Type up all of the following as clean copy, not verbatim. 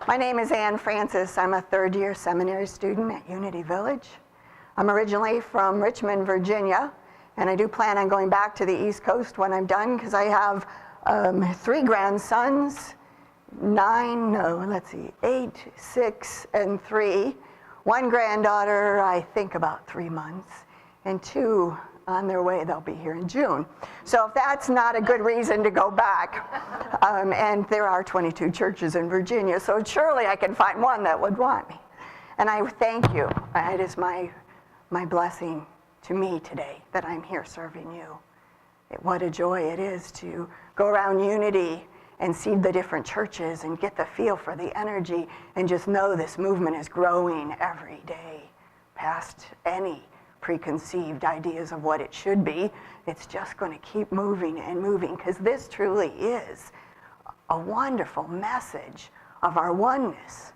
My name is Ann Francis. I'm a third-year seminary student at Unity Village. I'm originally from Richmond, Virginia, and I do plan on going back to the East Coast when I'm done because I have 3 grandsons, 8, 6, and 3. 1 granddaughter, I think about 3 months, and 2 on their way. They'll be here in June. So if that's not a good reason to go back, and there are 22 churches in Virginia, so surely I can find one that would want me. And I thank you. It is my blessing to me today that I'm here serving you. What a joy it is to go around Unity and see the different churches and get the feel for the energy and just know this movement is growing every day past any preconceived ideas of what it should be. It's just going to keep moving and moving because this truly is a wonderful message of our oneness,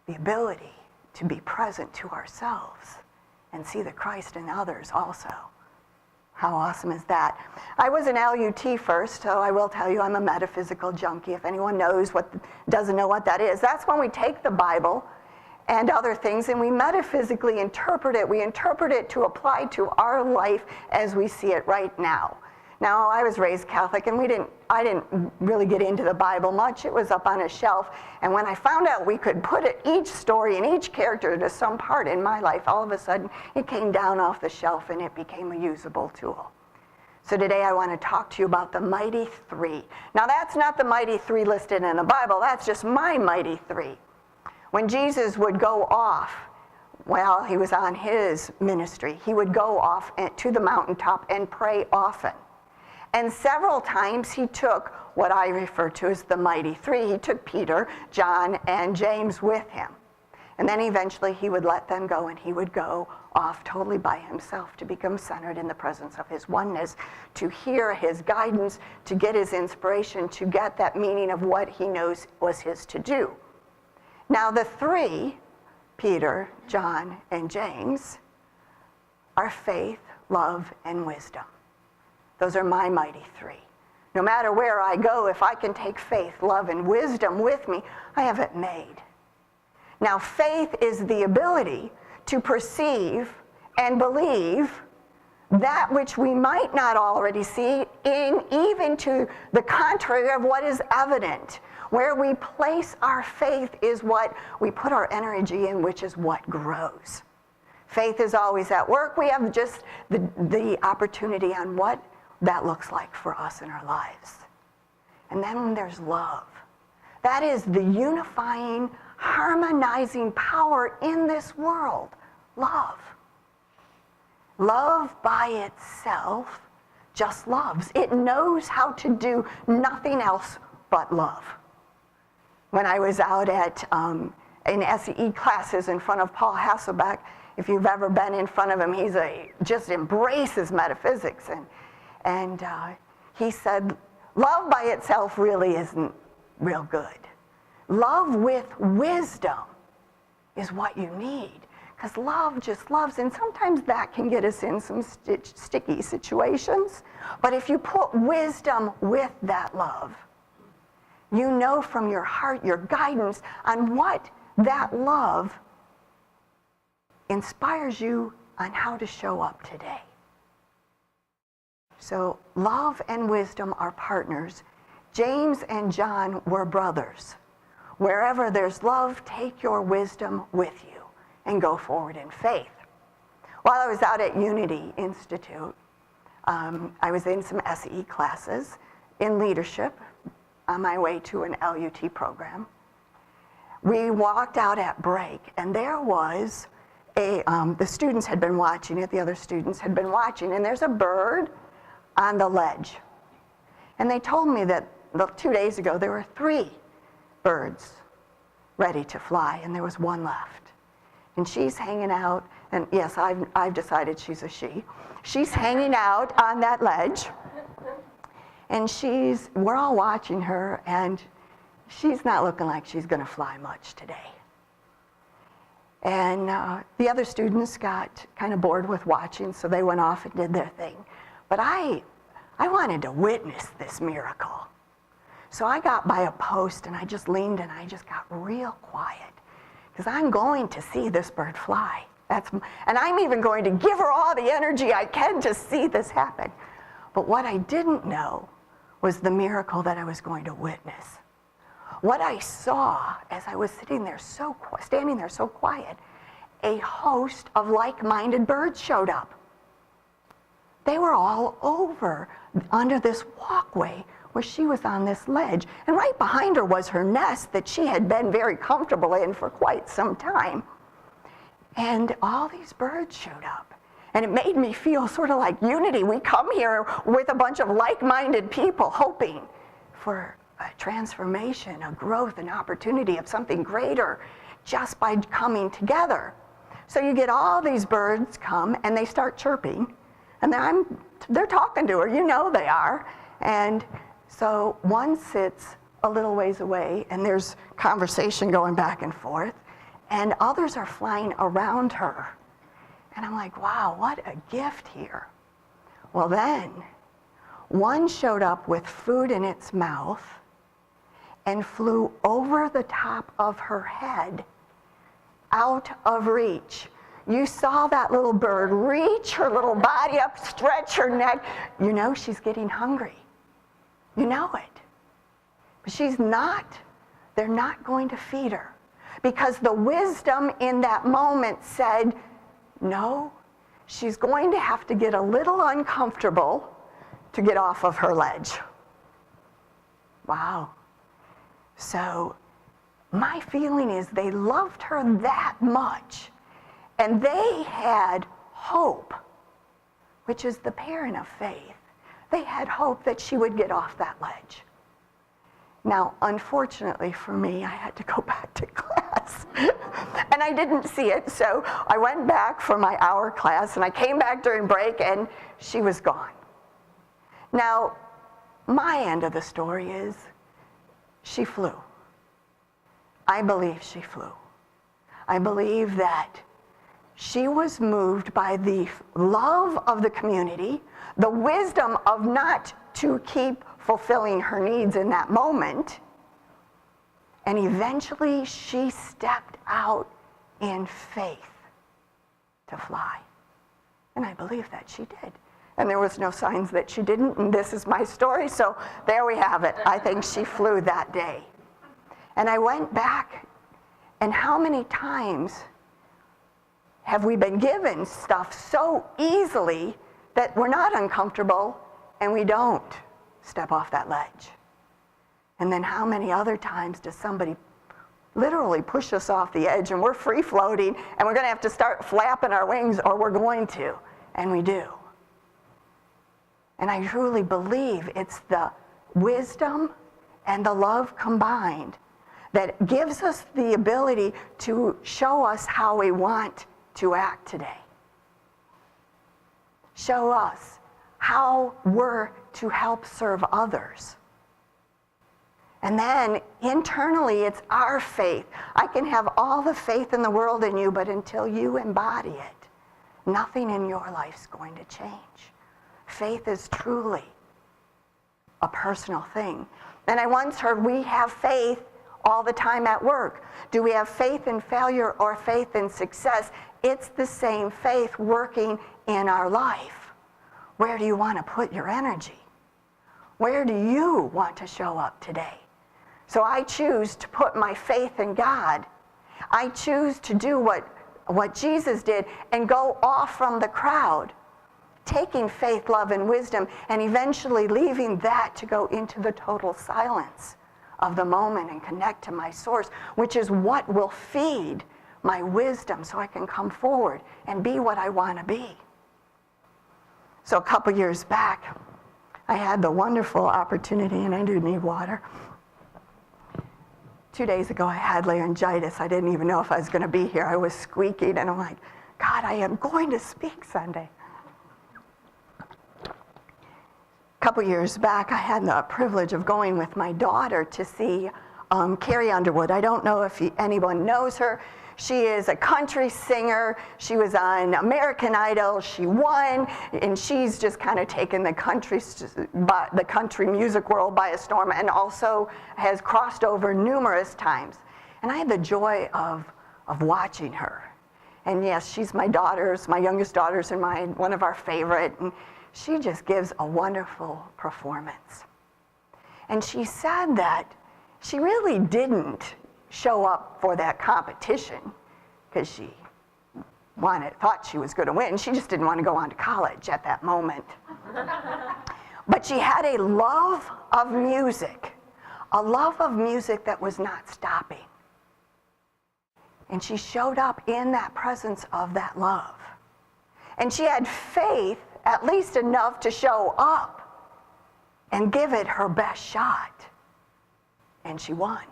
the ability to be present to ourselves and see the Christ in others also. How awesome is that? I was an LUT first, so I will tell you I'm a metaphysical junkie. If anyone doesn't know what that is, that's when we take the Bible and other things and we metaphysically interpret it. We interpret it to apply to our life as we see it right now. Now, I was raised Catholic, and I didn't really get into the Bible much. It was up on a shelf, and when I found out we could put each story and each character to some part in my life, all of a sudden it came down off the shelf and it became a usable tool. So today I want to talk to you about the Mighty Three. Now, that's not the Mighty Three listed in the Bible. That's just my Mighty Three. When Jesus would go off, while he was on his ministry, he would go off to the mountaintop and pray often. And several times he took what I refer to as the Mighty Three. He took Peter, John, and James with him. And then eventually he would let them go and he would go off totally by himself to become centered in the presence of his oneness, to hear his guidance, to get his inspiration, to get that meaning of what he knows was his to do. Now the 3, Peter, John, and James, are faith, love, and wisdom. Those are my Mighty Three. No matter where I go, if I can take faith, love, and wisdom with me, I have it made. Now, faith is the ability to perceive and believe that which we might not already see, even to the contrary of what is evident. Where we place our faith is what we put our energy in, which is what grows. Faith is always at work. We have just the opportunity on what that looks like for us in our lives. And then there's love. That is the unifying, harmonizing power in this world. Love. Love by itself just loves. It knows how to do nothing else but love. When I was out in SEE classes in front of Paul Hasselbeck, if you've ever been in front of him, just embraces metaphysics. And he said, love by itself really isn't real good. Love with wisdom is what you need. Because love just loves, and sometimes that can get us in some sticky situations. But if you put wisdom with that love, you know from your heart, your guidance on what that love inspires you on how to show up today. So love and wisdom are partners. James and John were brothers. Wherever there's love, take your wisdom with you and go forward in faith. While I was out at Unity Institute, I was in some SE classes in leadership on my way to an LUT program. We walked out at break, and there was the students had been watching it, the other students had been watching, and there's a bird on the ledge. And they told me that 2 days ago there were 3 birds ready to fly, and there was 1 left. And she's hanging out, and yes, I've decided she's a she. She's hanging out on that ledge, and we're all watching her, and she's not looking like she's going to fly much today. And the other students got kind of bored with watching, so they went off and did their thing. But I wanted to witness this miracle. So I got by a post and I just leaned and I just got real quiet because I'm going to see this bird fly. And I'm even going to give her all the energy I can to see this happen. But what I didn't know was the miracle that I was going to witness. What I saw as I was standing there so quiet, a host of like-minded birds showed up. They were all over under this walkway where she was on this ledge. And right behind her was her nest that she had been very comfortable in for quite some time. And all these birds showed up. And it made me feel sort of like unity. We come here with a bunch of like-minded people hoping for a transformation, a growth, an opportunity of something greater just by coming together. So you get all these birds come and they start chirping. And they're talking to her, you know they are. And so one sits a little ways away and there's conversation going back and forth. And others are flying around her. And I'm like, wow, what a gift here. Well then, one showed up with food in its mouth and flew over the top of her head, out of reach. You saw that little bird reach her little body up, stretch her neck. You know she's getting hungry. You know it. But they're not going to feed her. Because the wisdom in that moment said, no, she's going to have to get a little uncomfortable to get off of her ledge. Wow. So my feeling is they loved her that much. And they had hope, which is the parent of faith. They had hope that she would get off that ledge. Now, unfortunately for me, I had to go back to class. And I didn't see it, so I went back for my hour class, and I came back during break, and she was gone. Now, my end of the story is she flew. I believe she flew. I believe that she was moved by the love of the community, the wisdom of not to keep fulfilling her needs in that moment, and eventually she stepped out in faith to fly. And I believe that she did. And there was no signs that she didn't, and this is my story, so there we have it. I think she flew that day. And I went back, and how many times have we been given stuff so easily that we're not uncomfortable and we don't step off that ledge? And then how many other times does somebody literally push us off the edge and we're free floating and we're going to have to start flapping our wings, or we're going to, and we do. And I truly believe it's the wisdom and the love combined that gives us the ability to show us how we want to act today. Show us how we're to help serve others. And then internally, it's our faith. I can have all the faith in the world in you, but until you embody it, nothing in your life's going to change. Faith is truly a personal thing. And I once heard we have faith all the time at work. Do we have faith in failure or faith in success? It's the same faith working in our life. Where do you want to put your energy? Where do you want to show up today? So I choose to put my faith in God. I choose to do what Jesus did and go off from the crowd, taking faith, love, and wisdom, and eventually leaving that to go into the total silence of the moment and connect to my source, which is what will feed my wisdom so I can come forward and be what I want to be. So a couple years back, I had the wonderful opportunity, and I do need water. 2 days ago, I had laryngitis. I didn't even know if I was going to be here. I was squeaking, and I'm like, God, I am going to speak Sunday. A couple years back, I had the privilege of going with my daughter to see Carrie Underwood. I don't know if anyone knows her. She is a country singer. She was on American Idol. She won, and she's just kind of taken the country music world by a storm, and also has crossed over numerous times. And I had the joy of watching her. And yes, she's my youngest daughter's and mine, one of our favorite, and she just gives a wonderful performance. And she said that she really didn't show up for that competition because she thought she was going to win. She just didn't want to go on to college at that moment. But she had a love of music that was not stopping. And she showed up in that presence of that love. And she had faith, at least enough to show up and give it her best shot. And she won.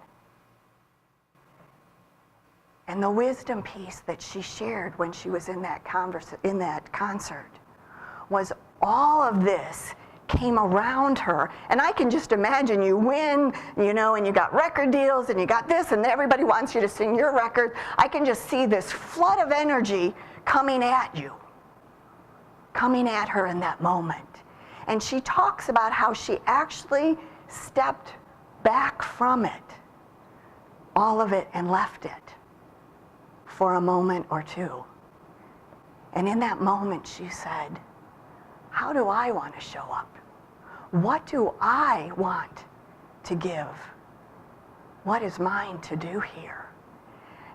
And the wisdom piece that she shared when she was in that concert was all of this came around her. And I can just imagine you win, and you got record deals and you got this and everybody wants you to sing your record. I can just see this flood of energy coming at you, coming at her in that moment. And she talks about how she actually stepped back from it, all of it, and left it for a moment or two. And in that moment she said, how do I want to show up? What do I want to give? What is mine to do here?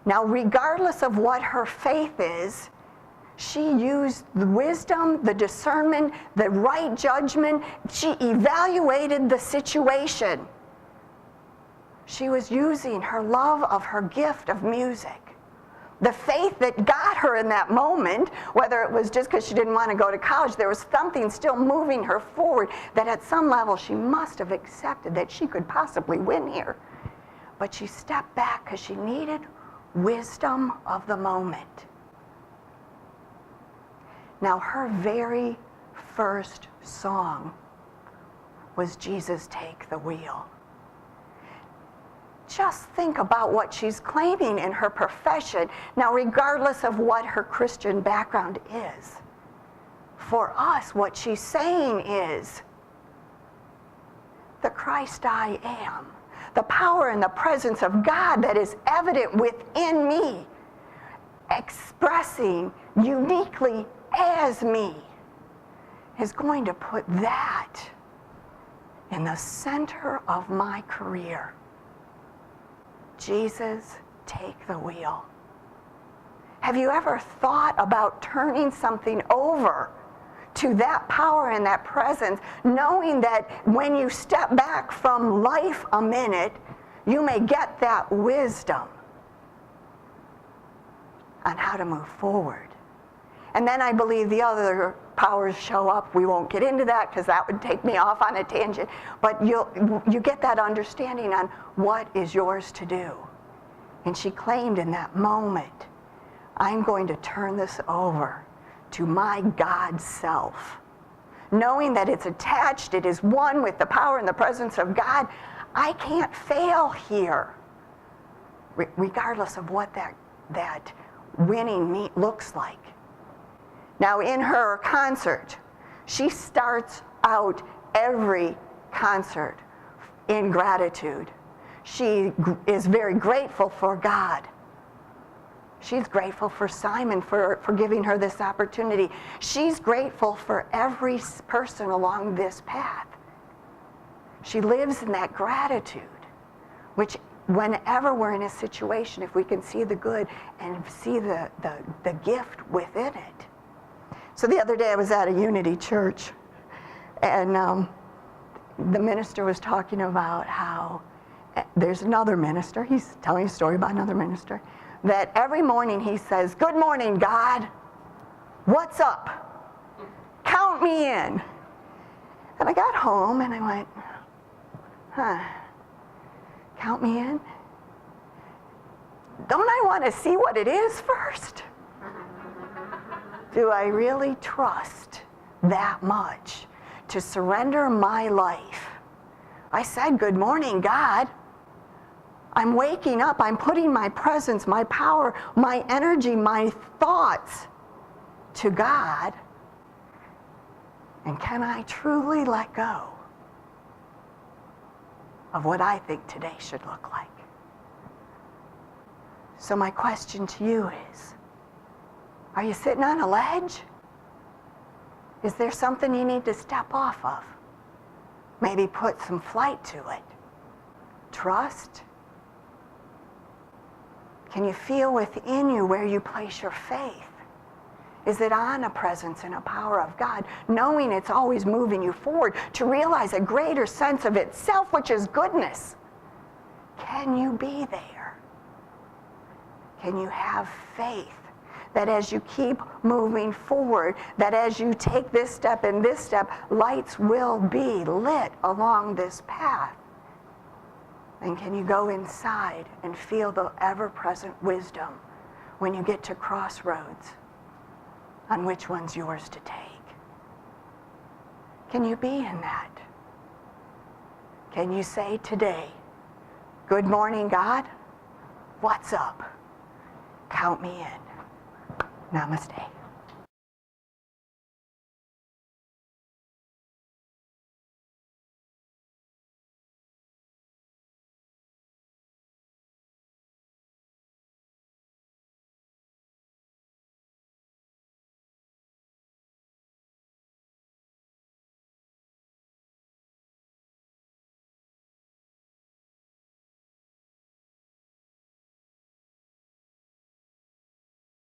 Now, regardless of what her faith is, she used the wisdom, the discernment, the right judgment. She evaluated the situation. She was using her love of her gift of music. The faith that got her in that moment, whether it was just because she didn't want to go to college, there was something still moving her forward that at some level she must have accepted that she could possibly win here. But she stepped back because she needed wisdom of the moment. Now, her very first song was Jesus, Take the Wheel. Just think about what she's claiming in her profession. Now, regardless of what her Christian background is, for us, what she's saying is, the Christ I am, the power and the presence of God that is evident within me, expressing uniquely as me, is going to put that in the center of my career. Jesus, take the wheel. Have you ever thought about turning something over to that power and that presence, knowing that when you step back from life a minute, you may get that wisdom on how to move forward? And then I believe the other powers show up. We won't get into that because that would take me off on a tangent. But you get that understanding on what is yours to do. And she claimed in that moment, I'm going to turn this over to my God self. Knowing that it's attached, it is one with the power and the presence of God, I can't fail here, regardless of what that winning looks like. Now, in her concert, she starts out every concert in gratitude. She is very grateful for God. She's grateful for Simon for giving her this opportunity. She's grateful for every person along this path. She lives in that gratitude, which whenever we're in a situation, if we can see the good and see the gift within it. So the other day I was at a Unity church, and the minister was talking about how there's another minister, he's telling a story about another minister, that every morning he says, "Good morning, God. What's up? Count me in." And I got home and I went, count me in? Don't I want to see what it is first? Do I really trust that much to surrender my life? I said, "Good morning, God." I'm waking up, I'm putting my presence, my power, my energy, my thoughts to God. And can I truly let go of what I think today should look like? So my question to you is, are you sitting on a ledge? Is there something you need to step off of? Maybe put some flight to it. Trust? Can you feel within you where you place your faith? Is it on a presence and a power of God, knowing it's always moving you forward to realize a greater sense of itself, which is goodness? Can you be there? Can you have faith that as you keep moving forward, that as you take this step and this step, lights will be lit along this path? And can you go inside and feel the ever-present wisdom when you get to crossroads on which one's yours to take? Can you be in that? Can you say today, good morning, God, what's up? Count me in. Namaste.